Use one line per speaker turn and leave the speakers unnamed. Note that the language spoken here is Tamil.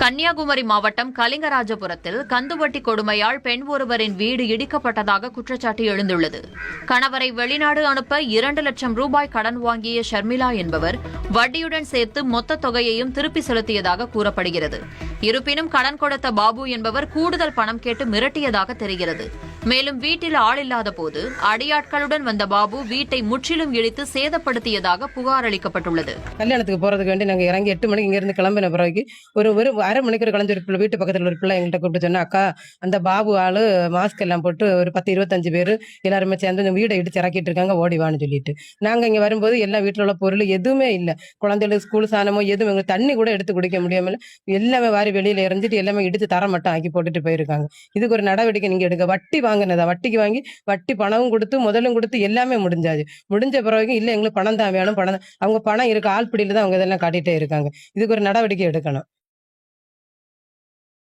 கன்னியாகுமரி மாவட்டம் கலிங்கராஜபுரத்தில் கந்துவட்டி கொடுமையால் பெண் ஒருவரின் வீடு இடிக்கப்பட்டதாக குற்றச்சாட்டு எழுந்துள்ளது. கணவரை வெளிநாடு அனுப்ப 2 லட்சம் ரூபாய் கடன் வாங்கிய ஷர்மிளா என்பவர் வட்டியுடன் சேர்த்து மொத்த தொகையையும் திருப்பி செலுத்தியதாக கூறப்படுகிறது. இருப்பினும் கடன் கொடுத்த பாபு என்பவர் கூடுதல் பணம் கேட்டு மிரட்டியதாக தெரிகிறது. மேலும் வீட்டில் ஆள் இல்லாத போது அடியாட்களுடன் வந்த பாபு வீட்டை முற்றிலும் இடித்து சேதப்படுத்தியதாக புகார் அளிக்கப்பட்டுள்ளது.
கல்யாணத்துக்கு போறதுக்கு வேண்டி நாங்க இறங்கி 8 மணிக்கு இங்க இருந்து கிளம்பின பிறகு ஒரு அரை மணிக்கு கலந்து ஒரு பிள்ளை வீட்டு பக்கத்துல ஒரு பிள்ளை எங்கள்கிட்ட கூப்பிட்டு சொன்னா, அக்கா அந்த பாபு ஆளு மாஸ்க் எல்லாம் போட்டு ஒரு 10-25 பேர் எல்லாருமே சேர்ந்து வீடை இடிச்சு இறக்கிட்டு இருக்காங்க, ஓடிவான்னு சொல்லிட்டு. நாங்க இங்க வரும்போது எல்லாம் வீட்டுல உள்ள பொருள் எதுவுமே இல்ல, குழந்தைகளுக்கு ஸ்கூல் சாணமோ எதுவும் எங்களுக்கு தண்ணி கூட எடுத்து குடிக்க முடியாம எல்லாமே வாரி வெளியில எறிஞ்சிட்டு எல்லாமே இடிச்சு தர மட்டும் ஆக்கி போட்டுட்டு போயிருக்காங்க. இதுக்கு ஒரு நடவடிக்கை நீங்க எடுக்க. வட்டி வாங்கினதா, வட்டிக்கு வாங்கி வட்டி பணமும் கொடுத்து முதலும் கொடுத்து எல்லாமே முடிஞ்ச பிறகு இல்ல எங்களுக்கு பணம் தான் வேணும், பணம் அவங்க பணம் இருக்க ஆள் பிடியில தான் அவங்க இதெல்லாம் காட்டிட்டே இருக்காங்க. இதுக்கு ஒரு நடவடிக்கை எடுக்கணும்.